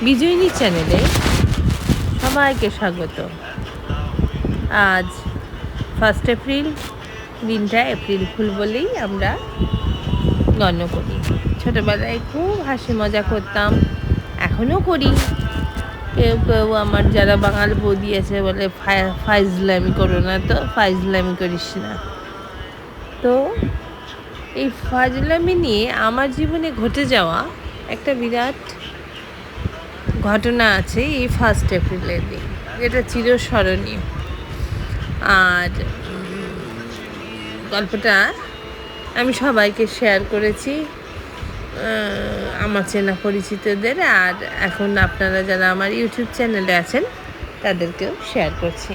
বিজয়িনী চ্যানেলে সবাইকে স্বাগত। আজ 1 এপ্রিল, দিনটা এপ্রিল ফুল বলেই আমরা গণ্য করি। ছোটোবেলায় খুব হাসি মজা করতাম, এখনও করি। কেউ কেউ আমার যারা বাঙাল বৌদি আছে বলে ফাইজলামি করো না, তো ফাইজলামি করিস না। তো এই ফাজলামি নিয়ে আমার জীবনে ঘটে যাওয়া একটা বিরাট ঘটনা আছে এই 1 এপ্রিলের দিন, যেটা চিরস্মরণীয়। আর গল্পটা আমি সবাইকে শেয়ার করেছি, আমার চেনা পরিচিতদের, আর এখন আপনারা যারা আমার ইউটিউব চ্যানেলে আছেন তাদেরকেও শেয়ার করছি।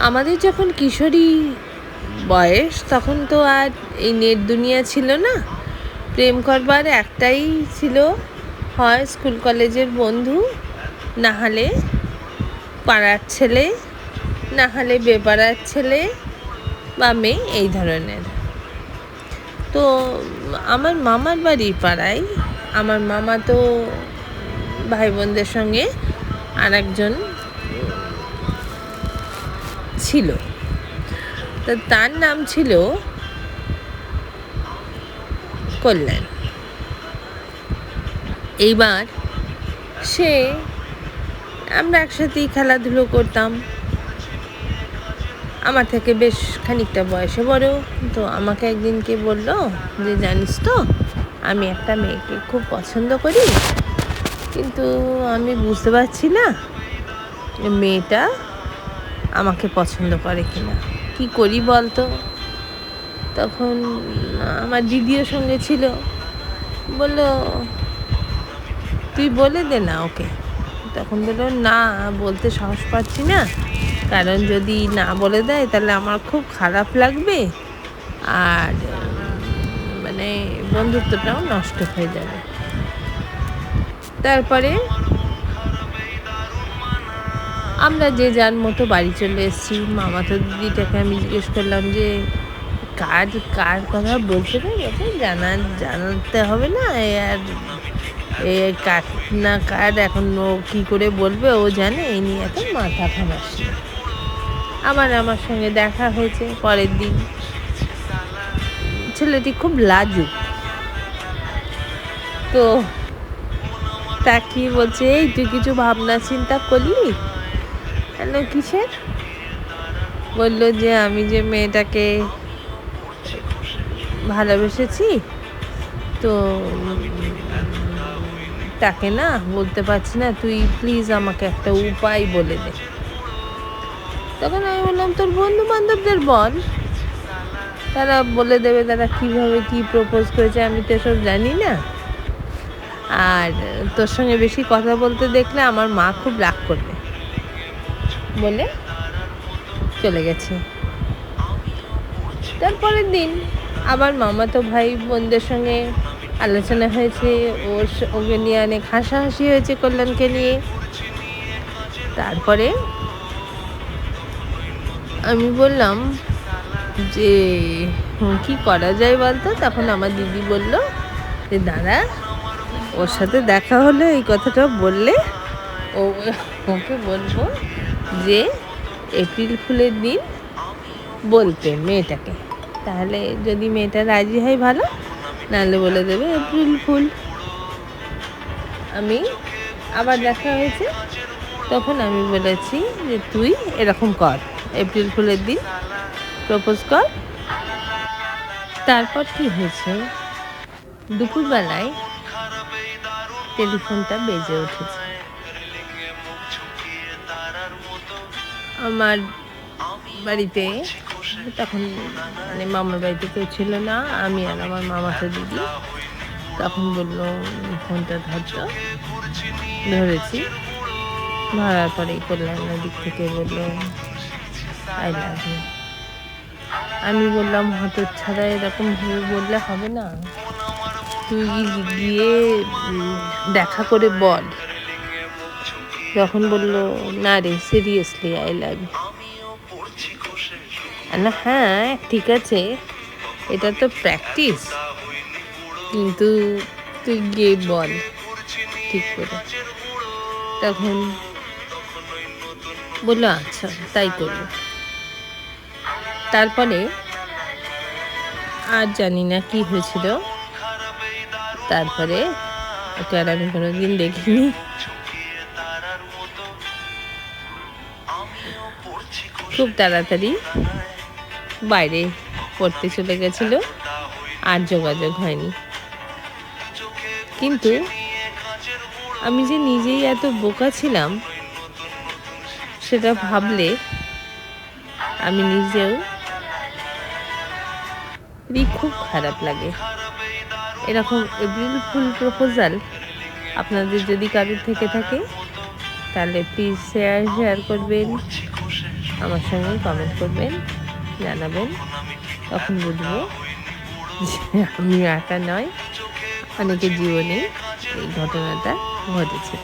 আমাদের যখন কিশোরী বয়স, তখন তো আর এই নেট দুনিয়া ছিল না। প্রেম করবার একটাই ছিল, হয় স্কুল কলেজের বন্ধু, না হলে পাড়ার ছেলে, না হলে বেপাড়ার ছেলে বা মেয়ে, এই ধরনের। তো আমার মামার বাড়ির পাড়ায় আমার মামা তো ভাই বোনদের সঙ্গে আর একজন ছিল, তো তার নাম ছিল কল্যাণ। এইবার আমরা একসাথেই খেলাধুলো করতাম। আমার থেকে বেশ খানিকটা বয়সে বড়। তো আমাকে একদিনকে বললো যে, জানিস তো, আমি একটা মেয়েকে খুব পছন্দ করি, কিন্তু আমি বুঝতে পারছি না মেয়েটা আমাকে পছন্দ করে কিনা, কি করি বলতো। তখন আমার দিদিও সঙ্গে ছিল, বললো তুই বলে দে না ওকে। তখন বললো, না, বলতে সাহস পাচ্ছি না, কারণ যদি না বলে দেয় তাহলে আমার খুব খারাপ লাগবে, আর মানে বন্ধুত্বটাও নষ্ট হয়ে যাবে। তারপরে আমরা যে যার মতো বাড়ি চলে এসেছি। মামাতো দিদিটাকে আমি জিজ্ঞেস করলাম যে, কার কথা বলছে না, জানাতে হবে না, আর কার না কার এখন ও কী করে বলবে, ও জানে, এই নিয়ে এত মাথা ঘামাস না। আমার সঙ্গে দেখা হয়েছে পরের দিন। ছেলেটি খুব লাজুক। তো তাকিয়ে বলছে, এই তুই কিছু ভাবনা চিন্তা করলি? কেন, কিসের? বললো যে, আমি যে মেয়েটাকে ভালোবেসেছি, তো তাকে না বলতে পারছি না, তুই প্লিজ আমাকে একটা উপায় বলে দে। তখন আমি বললাম, তোর বন্ধু বান্ধবদের বল, তারা বলে দেবে তারা কীভাবে কী প্রপোজ করেছে, আমি তো এসব জানি না। আর তোর সঙ্গে বেশি কথা বলতে দেখলে আমার মা খুব রাগ করবে, বলে চলে গেছে। তারপরের দিন আবার মামাতো ভাই বোনদের সঙ্গে আলোচনা হয়েছে, ওকে নিয়ে অনেক হাসাহাসি হয়েছে, কল্যাণকে নিয়ে। তারপরে আমি বললাম যে, কি করা যায় বলতো। তখন আমার দিদি বলল যে, দাঁড়া, ওর সাথে দেখা হলে এই কথাটা বললে ওকে বলবো যে এপ্রিল ফুলের দিন বলতে মেয়েটাকে, তাহলে যদি মেয়েটা রাজি হয় ভালো, নাহলে বলে দেবে এপ্রিল ফুল। আমি আবার দেখা হয়েছে, তখন আমি বলেছি যে, তুই এরকম কর, এপ্রিল ফুলের দিন প্রপোজ কর। তারপর কি হয়েছে, দুপুরবেলায় টেলিফোনটা বেজে উঠেছে। আমার বাড়িতে তখন মানে মামার বাড়িতে কেউ ছিল না, আমি আর আমার মামাতো দিদি। তখন বললো ফোনটা ধরতো, ধরেছি। ধরার পরে কল্যাণের দিক থেকে বললো, আই লাভ ইউ। আমি বললাম, হতচ্ছাড়া, এরকম ভাবে বললে হবে না, তুই গিয়ে দেখা করে বল। তখন বললো, না রে, সিরিয়াসলি আই লাভ ইউ। না, হ্যাঁ ঠিক আছে, এটা তো প্র্যাকটিস, কিন্তু তুই গিয়ে বল। ঠিক করে। তখন বললো আচ্ছা তাই করবো। তারপরে আর জানি না কি হয়েছিল। তারপরে ওকে আর আমি কোনোদিন দেখিনি। খুব তাড়াতাড়ি বাইরে পড়তে চলে গেছিল, আর যোগাযোগ হয়নি। কিন্তু আমি যে নিজেই এত বোকা ছিলাম সেটা ভাবলে আমি নিজেও খুব খারাপ লাগে। এরকম এপ্রিল ফুল প্রপোজাল আপনাদের যদি কারোর থেকে থাকে তাহলে প্লিজ শেয়ার করবেন, আমার সঙ্গে কমেন্ট করবেন, জানাবেন। তখন বুঝবো যে আমি একা নয়, অনেকের জীবনে এই ঘটনাটা ঘটেছিল।